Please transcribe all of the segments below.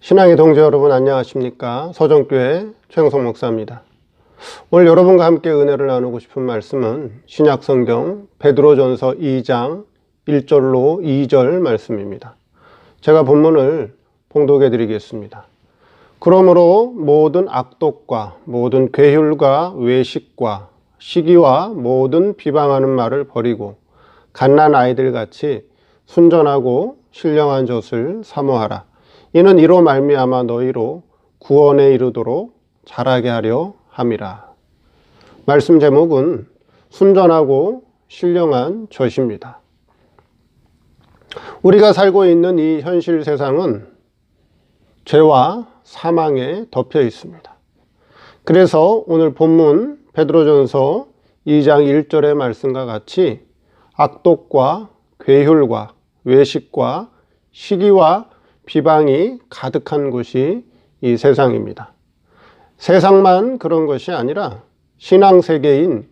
신앙의 동지 여러분 안녕하십니까? 서정교회 최영석 목사입니다. 오늘 여러분과 함께 은혜를 나누고 싶은 말씀은 신약성경 베드로전서 2장 1절로 2절 말씀입니다. 제가 본문을 봉독해 드리겠습니다. 그러므로 모든 악독과 모든 괴휼과 외식과 시기와 모든 비방하는 말을 버리고 갓난 아이들같이 순전하고 신령한 젖을 사모하라. 이는 이로 말미암아 너희로 구원에 이르도록 자라게 하려 함이라. 말씀 제목은 순전하고 신령한 젖입니다. 우리가 살고 있는 이 현실 세상은 죄와 사망에 덮여 있습니다. 그래서 오늘 본문 베드로전서 2장 1절의 말씀과 같이 악독과 괴휼과 외식과 시기와 비방이 가득한 곳이 이 세상입니다. 세상만 그런 것이 아니라 신앙세계인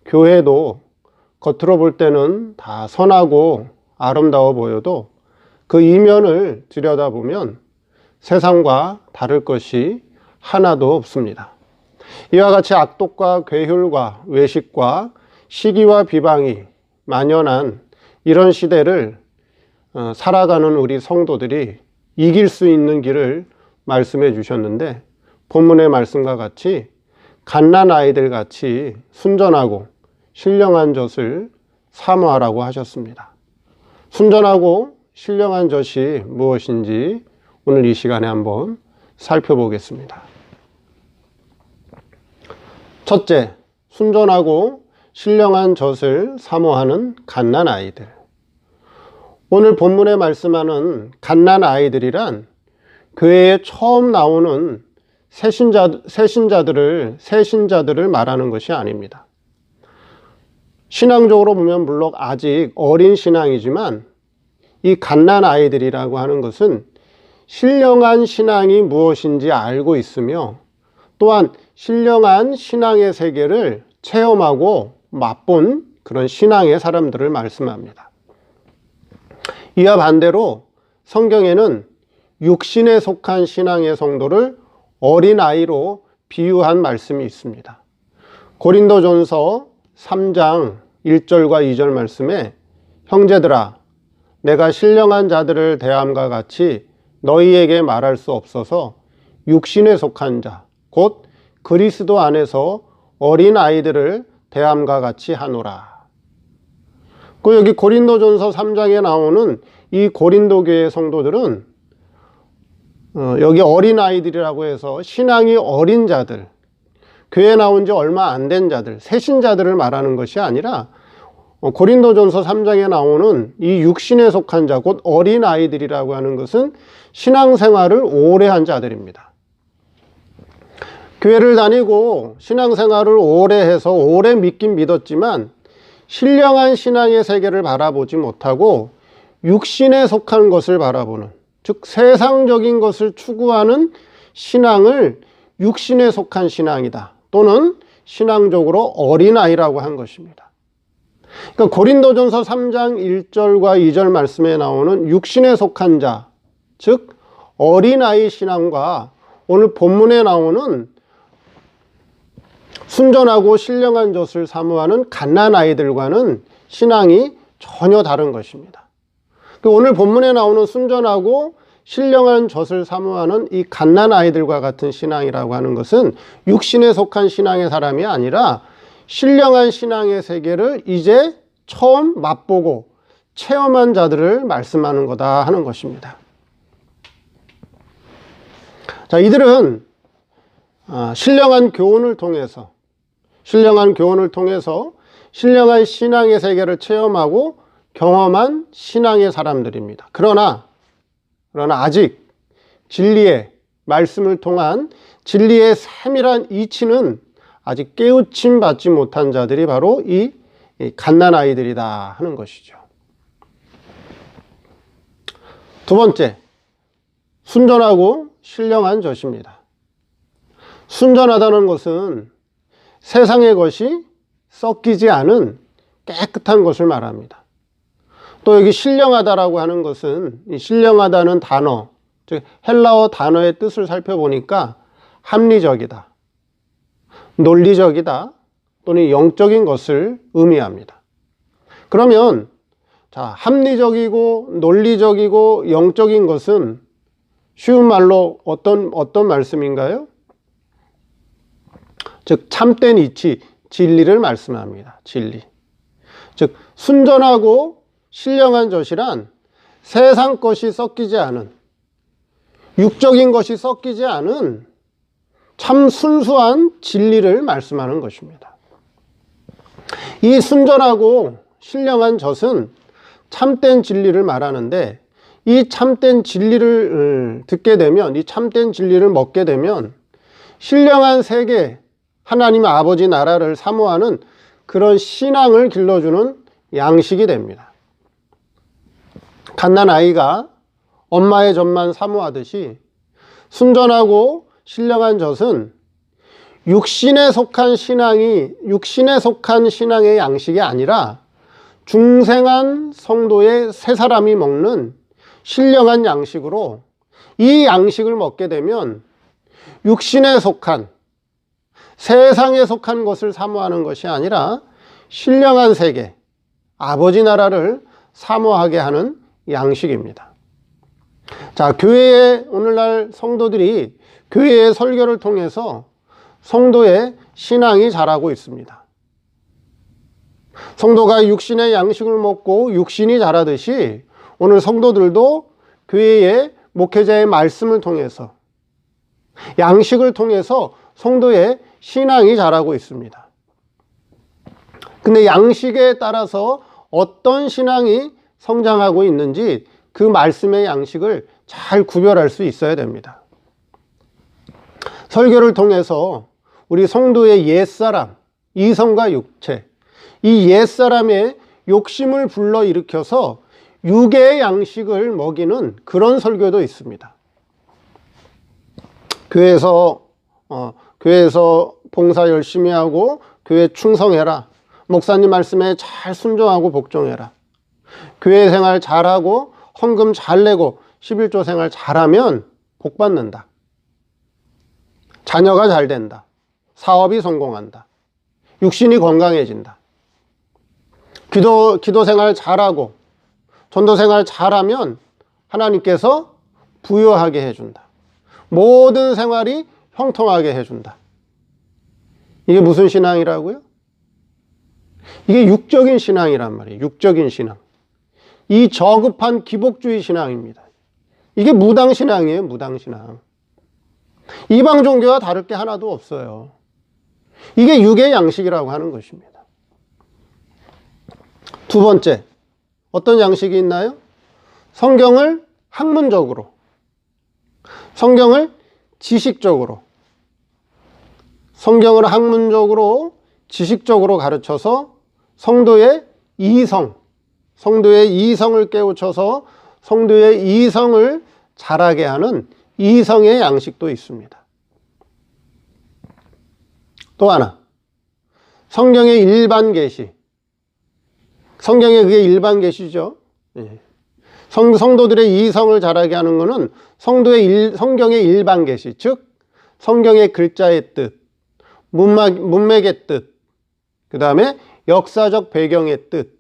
교회도 겉으로 볼 때는 다 선하고 아름다워 보여도 그 이면을 들여다보면 세상과 다를 것이 하나도 없습니다. 이와 같이 악독과 괴휼과 외식과 시기와 비방이 만연한 이런 시대를 살아가는 우리 성도들이 이길 수 있는 길을 말씀해 주셨는데, 본문의 말씀과 같이 갓난 아이들 같이 순전하고 신령한 젖을 사모하라고 하셨습니다. 순전하고 신령한 젖이 무엇인지 오늘 이 시간에 한번 살펴보겠습니다. 첫째, 순전하고 신령한 젖을 사모하는 갓난 아이들. 오늘 본문에 말씀하는 갓난 아이들이란 교회에 처음 나오는 새신자들을 말하는 것이 아닙니다. 신앙적으로 보면 물론 아직 어린 신앙이지만 이 갓난 아이들이라고 하는 것은 신령한 신앙이 무엇인지 알고 있으며 또한 신령한 신앙의 세계를 체험하고 맛본 그런 신앙의 사람들을 말씀합니다. 이와 반대로 성경에는 육신에 속한 신앙의 성도를 어린아이로 비유한 말씀이 있습니다. 고린도전서 3장 1절과 2절 말씀에 형제들아 내가 신령한 자들을 대함과 같이 너희에게 말할 수 없어서 육신에 속한 자 곧 그리스도 안에서 어린아이들을 대함과 같이 하노라. 여기 고린도전서 3장에 나오는 이 고린도 교회 성도들은 여기 어린아이들이라고 해서 신앙이 어린 자들, 교회에 나온 지 얼마 안 된 자들, 새신자들을 말하는 것이 아니라 고린도전서 3장에 나오는 이 육신에 속한 자, 곧 어린아이들이라고 하는 것은 신앙생활을 오래 한 자들입니다. 교회를 다니고 신앙생활을 오래 해서 오래 믿긴 믿었지만 신령한 신앙의 세계를 바라보지 못하고 육신에 속한 것을 바라보는, 즉 세상적인 것을 추구하는 신앙을 육신에 속한 신앙이다 또는 신앙적으로 어린아이라고 한 것입니다. 그러니까 고린도전서 3장 1절과 2절 말씀에 나오는 육신에 속한 자, 즉 어린아이 신앙과 오늘 본문에 나오는 순전하고 신령한 젖을 사모하는 갓난 아이들과는 신앙이 전혀 다른 것입니다. 오늘 본문에 나오는 순전하고 신령한 젖을 사모하는 이 갓난 아이들과 같은 신앙이라고 하는 것은 육신에 속한 신앙의 사람이 아니라 신령한 신앙의 세계를 이제 처음 맛보고 체험한 자들을 말씀하는 거다 하는 것입니다. 자, 이들은 신령한 교훈을 통해서 신령한 신앙의 세계를 체험하고 경험한 신앙의 사람들입니다. 그러나 아직 진리의 말씀을 통한 진리의 세밀한 이치는 아직 깨우침 받지 못한 자들이 바로 이 갓난 아이들이다 하는 것이죠. 두 번째, 순전하고 신령한 젖입니다. 순전하다는 것은 세상의 것이 섞이지 않은 깨끗한 것을 말합니다. 또 여기 신령하다라고 하는 것은 이 신령하다는 단어, 즉 헬라어 단어의 뜻을 살펴보니까 합리적이다, 논리적이다 또는 영적인 것을 의미합니다. 그러면 자, 합리적이고 논리적이고 영적인 것은 쉬운 말로 어떤 말씀인가요? 즉 참된 이치, 진리를 말씀합니다. 진리. 즉 순전하고 신령한 젖이란 세상 것이 섞이지 않은, 육적인 것이 섞이지 않은 참 순수한 진리를 말씀하는 것입니다. 이 순전하고 신령한 젖은 참된 진리를 말하는데, 이 참된 진리를 듣게 되면, 이 참된 진리를 먹게 되면 신령한 세계, 하나님 아버지 나라를 사모하는 그런 신앙을 길러주는 양식이 됩니다. 갓난아이가 엄마의 젖만 사모하듯이 순전하고 신령한 젖은 육신에 속한 신앙의 양식이 아니라 중생한 성도의 세 사람이 먹는 신령한 양식으로, 이 양식을 먹게 되면 육신에 속한, 세상에 속한 것을 사모하는 것이 아니라 신령한 세계, 아버지 나라를 사모하게 하는 양식입니다. 자, 교회에 오늘날 성도들이 교회의 설교를 통해서 성도의 신앙이 자라고 있습니다. 성도가 육신의 양식을 먹고 육신이 자라듯이 오늘 성도들도 교회의 목회자의 말씀을 통해서, 양식을 통해서 성도의 신앙이 자라고 있습니다. 근데 양식에 따라서 어떤 신앙이 성장하고 있는지 그 말씀의 양식을 잘 구별할 수 있어야 됩니다. 설교를 통해서 우리 성도의 옛사람, 이성과 육체, 이 옛사람의 욕심을 불러일으켜서 육의 양식을 먹이는 그런 설교도 있습니다. 교회에서 봉사 열심히 하고 교회 충성해라, 목사님 말씀에 잘 순종하고 복종해라, 교회 생활 잘하고 헌금 잘 내고 11조 생활 잘하면 복 받는다, 자녀가 잘 된다, 사업이 성공한다, 육신이 건강해진다, 기도 생활 잘하고 전도 생활 잘하면 하나님께서 부유하게 해준다, 모든 생활이 형통하게 해준다. 이게 무슨 신앙이라고요? 이게 육적인 신앙이란 말이에요. 육적인 신앙. 이 저급한 기복주의 신앙입니다. 이게 무당신앙이에요. 무당신앙. 이방 종교와 다를 게 하나도 없어요. 이게 육의 양식이라고 하는 것입니다. 두 번째, 어떤 양식이 있나요? 성경을 학문적으로, 성경을 지식적으로, 성경을 학문적으로, 지식적으로 가르쳐서 성도의 이성을 깨우쳐서 성도의 이성을 자라게 하는 이성의 양식도 있습니다. 또 하나, 성경의 일반 계시. 성경의 그게 일반 계시죠. 성도들의 이성을 자라게 하는 것은 성경의 일반 계시, 즉 성경의 글자의 뜻, 문맥의 뜻, 그 다음에 역사적 배경의 뜻,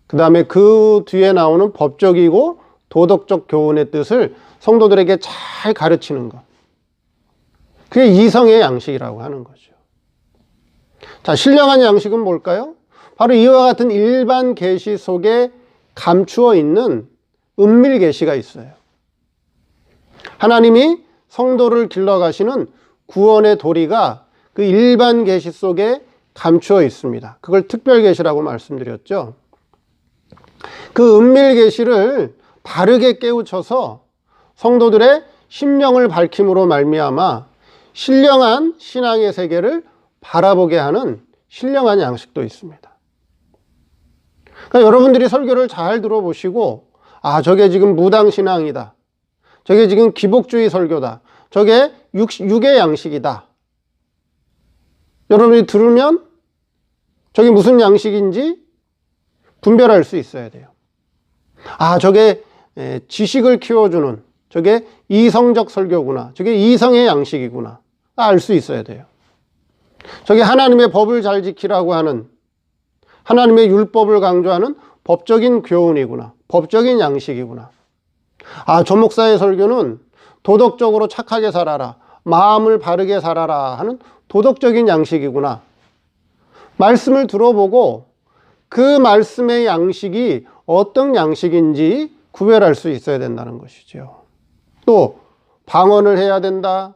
그 다음에 그 뒤에 나오는 법적이고 도덕적 교훈의 뜻을 성도들에게 잘 가르치는 것. 그게 이성의 양식이라고 하는 거죠. 자, 신령한 양식은 뭘까요? 바로 이와 같은 일반 계시 속에 감추어 있는 은밀 계시가 있어요. 하나님이 성도를 길러가시는 구원의 도리가 그 일반 계시 속에 감추어 있습니다. 그걸 특별 계시라고 말씀드렸죠. 그 은밀 계시를 바르게 깨우쳐서 성도들의 심령을 밝힘으로 말미암아 신령한 신앙의 세계를 바라보게 하는 신령한 양식도 있습니다. 그러니까 여러분들이 설교를 잘 들어보시고, 아, 저게 지금 무당신앙이다, 저게 지금 기복주의 설교다, 저게 육의 양식이다, 여러분이 들으면 저게 무슨 양식인지 분별할 수 있어야 돼요. 아, 저게 지식을 키워주는, 저게 이성적 설교구나. 저게 이성의 양식이구나. 알 수 있어야 돼요. 저게 하나님의 법을 잘 지키라고 하는, 하나님의 율법을 강조하는 법적인 교훈이구나. 법적인 양식이구나. 아, 저 목사의 설교는 도덕적으로 착하게 살아라. 마음을 바르게 살아라 하는 도덕적인 양식이구나. 말씀을 들어보고 그 말씀의 양식이 어떤 양식인지 구별할 수 있어야 된다는 것이죠. 또 방언을 해야 된다.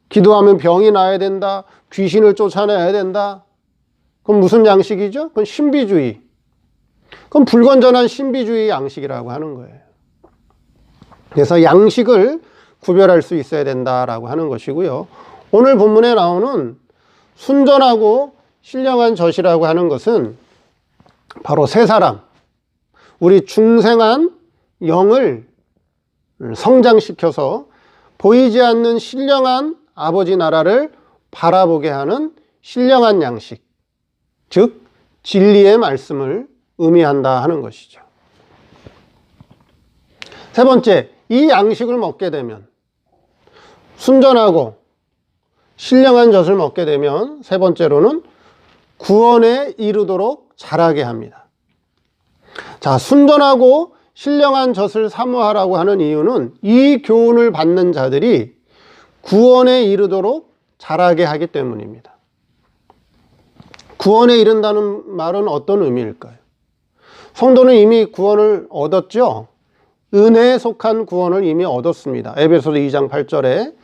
기도하면 병이 나야 된다. 귀신을 쫓아내야 된다. 그건 무슨 양식이죠? 그건 신비주의. 그건 불건전한 신비주의 양식이라고 하는 거예요. 그래서 양식을 구별할 수 있어야 된다라고 하는 것이고요. 오늘 본문에 나오는 순전하고 신령한 젖이라고 하는 것은 바로 세 사람, 우리 중생한 영을 성장시켜서 보이지 않는 신령한 아버지 나라를 바라보게 하는 신령한 양식, 즉 진리의 말씀을 의미한다 하는 것이죠. 세 번째, 이 양식을 먹게 되면, 순전하고 신령한 젖을 먹게 되면 세 번째로는 구원에 이르도록 자라게 합니다. 자, 순전하고 신령한 젖을 사모하라고 하는 이유는 이 교훈을 받는 자들이 구원에 이르도록 자라게 하기 때문입니다. 구원에 이른다는 말은 어떤 의미일까요? 성도는 이미 구원을 얻었죠? 은혜에 속한 구원을 이미 얻었습니다. 에베소서 2장 8절에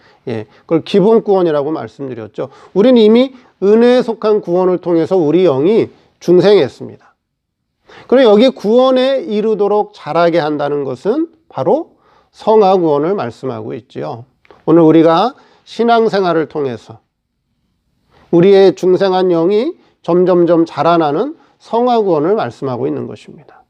그걸 기본 구원이라고 말씀드렸죠. 우리는 이미 은혜에 속한 구원을 통해서 우리 영이 중생했습니다. 그리고 여기 구원에 이르도록 자라게 한다는 것은 바로 성화 구원을 말씀하고 있지요. 오늘 우리가 신앙생활을 통해서 우리의 중생한 영이 점점점 자라나는 성화 구원을 말씀하고 있는 것입니다.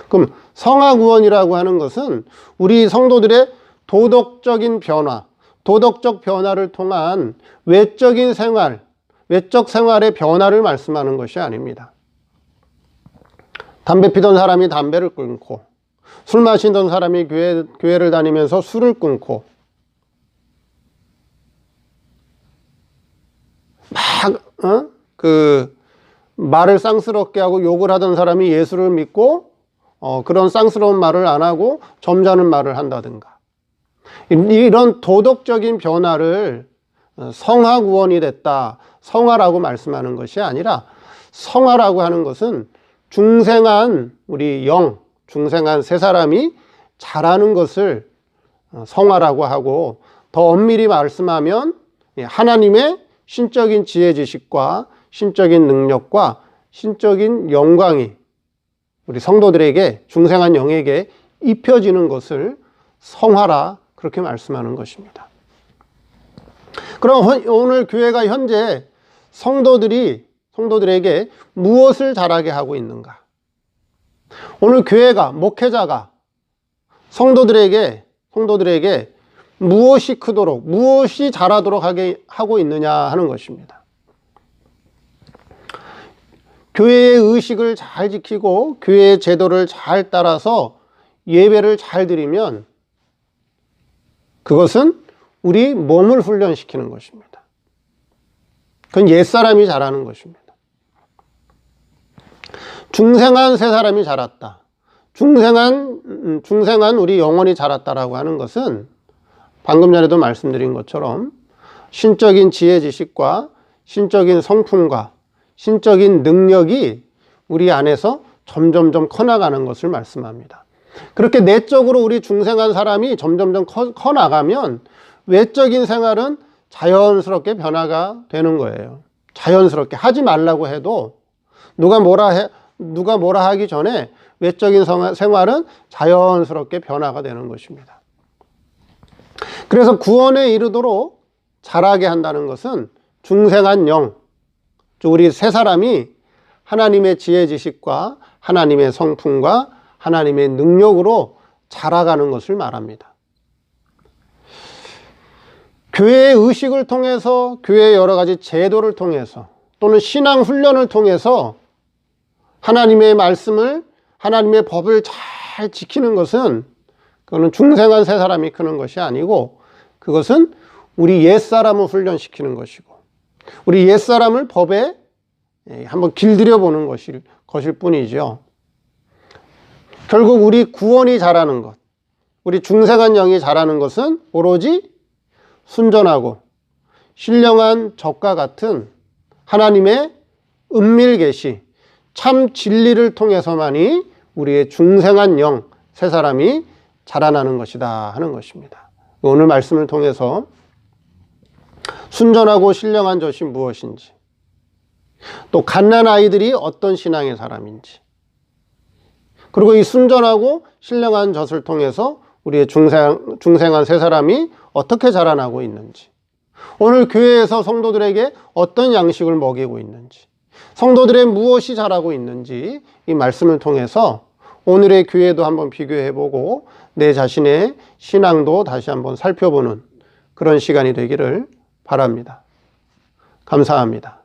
그럼 성화 구원이라고 하는 것은 우리 성도들의 도덕적인 변화, 도덕적 변화를 통한 외적인 생활, 외적 생활의 변화를 말씀하는 것이 아닙니다. 담배 피던 사람이 담배를 끊고, 술 마시던 사람이 교회를 다니면서 술을 끊고, 말을 쌍스럽게 하고 욕을 하던 사람이 예수를 믿고 그런 쌍스러운 말을 안 하고 점잖은 말을 한다든가, 이런 도덕적인 변화를 성화 구원이 됐다, 성화라고 말씀하는 것이 아니라, 성화라고 하는 것은 중생한 우리 영, 중생한 세 사람이 자라는 것을 성화라고 하고, 더 엄밀히 말씀하면 하나님의 신적인 지혜 지식과 신적인 능력과 신적인 영광이 우리 성도들에게, 중생한 영에게 입혀지는 것을 성화라, 그렇게 말씀하는 것입니다. 그럼 오늘 교회가 현재 성도들에게 무엇을 자라게 하고 있는가? 오늘 교회가, 목회자가 성도들에게 무엇이 크도록, 무엇이 자라도록 하고 있느냐 하는 것입니다. 교회의 의식을 잘 지키고 교회의 제도를 잘 따라서 예배를 잘 드리면 그것은 우리 몸을 훈련시키는 것입니다. 그건 옛사람이 자라는 것입니다. 중생한 세 사람이 자랐다. 중생한 우리 영혼이 자랐다라고 하는 것은 방금 전에도 말씀드린 것처럼 신적인 지혜 지식과 신적인 성품과 신적인 능력이 우리 안에서 점점점 커나가는 것을 말씀합니다. 그렇게 내적으로 우리 중생한 사람이 점점점 커나가면 외적인 생활은 자연스럽게 변화가 되는 거예요. 자연스럽게 하지 말라고 해도 누가 뭐라 하기 전에 외적인 생활은 자연스럽게 변화가 되는 것입니다. 그래서 구원에 이르도록 자라게 한다는 것은 중생한 영, 우리 세 사람이 하나님의 지혜 지식과 하나님의 성품과 하나님의 능력으로 자라가는 것을 말합니다. 교회의 의식을 통해서, 교회의 여러 가지 제도를 통해서, 또는 신앙 훈련을 통해서 하나님의 말씀을, 하나님의 법을 잘 지키는 것은 그거는 중생한 새 사람이 크는 것이 아니고 그것은 우리 옛사람을 훈련시키는 것이고 우리 옛사람을 법에 한번 길들여 보는 것일 뿐이죠. 결국 우리 구원이 자라는 것, 우리 중생한 영이 자라는 것은 오로지 순전하고 신령한 젖과 같은 하나님의 은밀 계시, 참 진리를 통해서만이 우리의 중생한 영, 새 사람이 자라나는 것이다 하는 것입니다. 오늘 말씀을 통해서 순전하고 신령한 젖이 무엇인지, 또 갓난 아이들이 어떤 신앙의 사람인지, 그리고 이 순전하고 신령한 젖을 통해서 우리의 중생한 새 사람이 어떻게 자라나고 있는지, 오늘 교회에서 성도들에게 어떤 양식을 먹이고 있는지, 성도들의 무엇이 자라고 있는지 이 말씀을 통해서 오늘의 교회도 한번 비교해보고 내 자신의 신앙도 다시 한번 살펴보는 그런 시간이 되기를 바랍니다. 감사합니다.